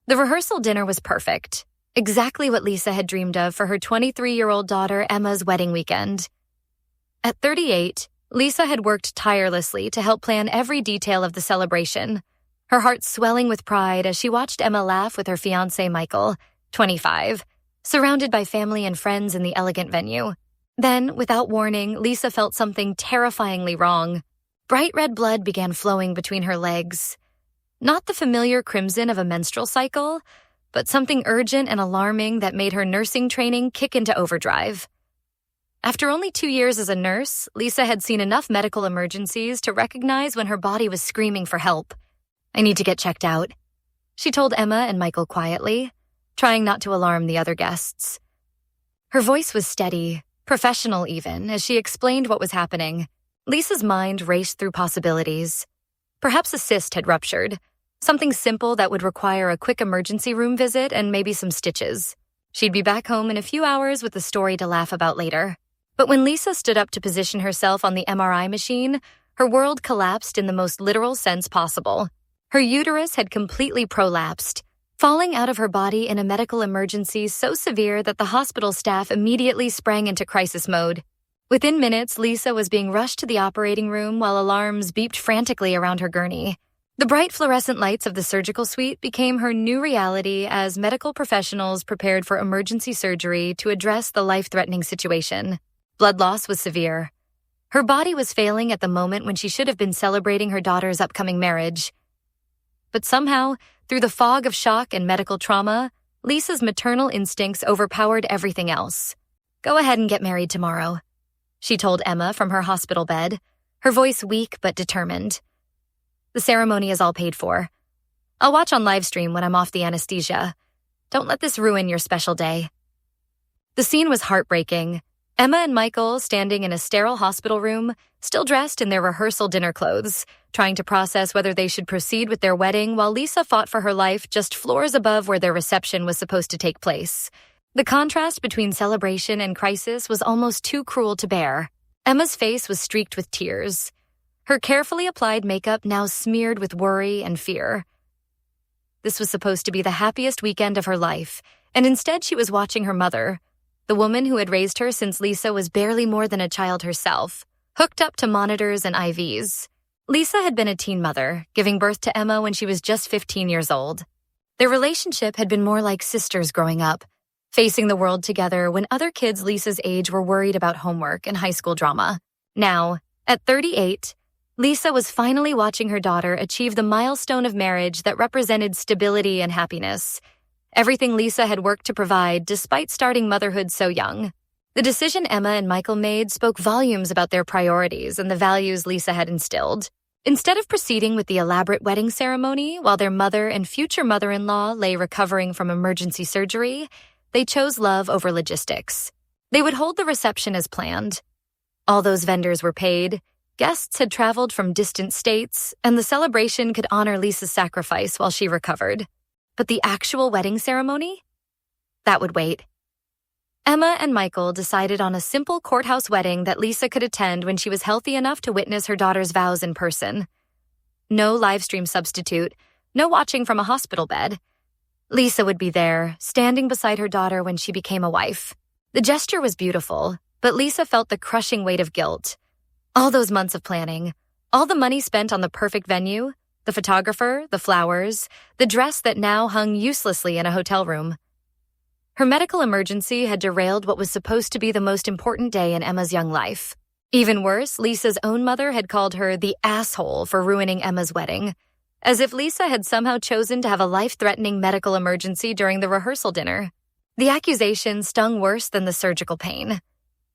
The rehearsal dinner was perfect, exactly what Lisa had dreamed of for her 23-year-old daughter Emma's wedding weekend. At 38, Lisa had worked tirelessly to help plan every detail of the celebration, her heart swelling with pride as she watched Emma laugh with her fiancé Michael, 25, surrounded by family and friends in the elegant venue. Then, without warning, Lisa felt something terrifyingly wrong. Bright red blood began flowing between her legs. Not the familiar crimson of a menstrual cycle, but something urgent and alarming that made her nursing training kick into overdrive. After only 2 years as a nurse, Lisa had seen enough medical emergencies to recognize when her body was screaming for help. "I need to get checked out," she told Emma and Michael quietly, trying not to alarm the other guests. Her voice was steady, professional even, as she explained what was happening. Lisa's mind raced through possibilities. Perhaps a cyst had ruptured, something simple that would require a quick emergency room visit and maybe some stitches. She'd be back home in a few hours with a story to laugh about later. But when Lisa stood up to position herself on the MRI machine, her world collapsed in the most literal sense possible. Her uterus had completely prolapsed, falling out of her body in a medical emergency so severe that the hospital staff immediately sprang into crisis mode. Within minutes, Lisa was being rushed to the operating room while alarms beeped frantically around her gurney. The bright fluorescent lights of the surgical suite became her new reality as medical professionals prepared for emergency surgery to address the life-threatening situation. Blood loss was severe. Her body was failing at the moment when she should have been celebrating her daughter's upcoming marriage. But somehow, through the fog of shock and medical trauma, Lisa's maternal instincts overpowered everything else. "Go ahead and get married tomorrow," she told Emma from her hospital bed, her voice weak but determined. "The ceremony is all paid for. I'll watch on livestream when I'm off the anesthesia. Don't let this ruin your special day." The scene was heartbreaking. Emma and Michael, standing in a sterile hospital room, still dressed in their rehearsal dinner clothes, trying to process whether they should proceed with their wedding while Lisa fought for her life just floors above where their reception was supposed to take place. The contrast between celebration and crisis was almost too cruel to bear. Emma's face was streaked with tears, her carefully applied makeup now smeared with worry and fear. This was supposed to be the happiest weekend of her life, and instead she was watching her mother, the woman who had raised her since Lisa was barely more than a child herself, hooked up to monitors and IVs. Lisa had been a teen mother, giving birth to Emma when she was just 15 years old. Their relationship had been more like sisters growing up, facing the world together when other kids Lisa's age were worried about homework and high school drama. Now, at 38, Lisa was finally watching her daughter achieve the milestone of marriage that represented stability and happiness. Everything Lisa had worked to provide despite starting motherhood so young. The decision Emma and Michael made spoke volumes about their priorities and the values Lisa had instilled. Instead of proceeding with the elaborate wedding ceremony while their mother and future mother-in-law lay recovering from emergency surgery, they chose love over logistics. They would hold the reception as planned. All those vendors were paid, guests had traveled from distant states, and the celebration could honor Lisa's sacrifice while she recovered. But the actual wedding ceremony? That would wait. Emma and Michael decided on a simple courthouse wedding that Lisa could attend when she was healthy enough to witness her daughter's vows in person. No livestream substitute, no watching from a hospital bed. Lisa would be there, standing beside her daughter when she became a wife. The gesture was beautiful, but Lisa felt the crushing weight of guilt. All those months of planning, all the money spent on the perfect venue, the photographer, the flowers, the dress that now hung uselessly in a hotel room. Her medical emergency had derailed what was supposed to be the most important day in Emma's young life. Even worse, Lisa's own mother had called her the asshole for ruining Emma's wedding, as if Lisa had somehow chosen to have a life-threatening medical emergency during the rehearsal dinner. The accusation stung worse than the surgical pain.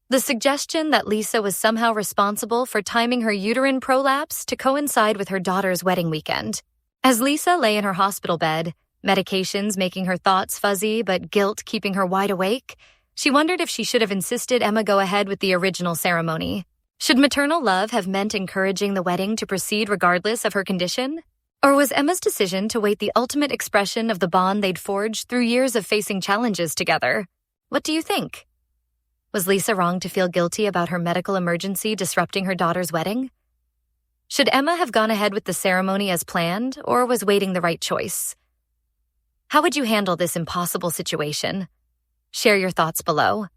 The suggestion that Lisa was somehow responsible for timing her uterine prolapse to coincide with her daughter's wedding weekend. As Lisa lay in her hospital bed, medications making her thoughts fuzzy but guilt keeping her wide awake, she wondered if she should have insisted Emma go ahead with the original ceremony. Should maternal love have meant encouraging the wedding to proceed regardless of her condition? Or was Emma's decision to wait the ultimate expression of the bond they'd forged through years of facing challenges together? What do you think? Was Lisa wrong to feel guilty about her medical emergency disrupting her daughter's wedding? Should Emma have gone ahead with the ceremony as planned, or was waiting the right choice? How would you handle this impossible situation? Share your thoughts below.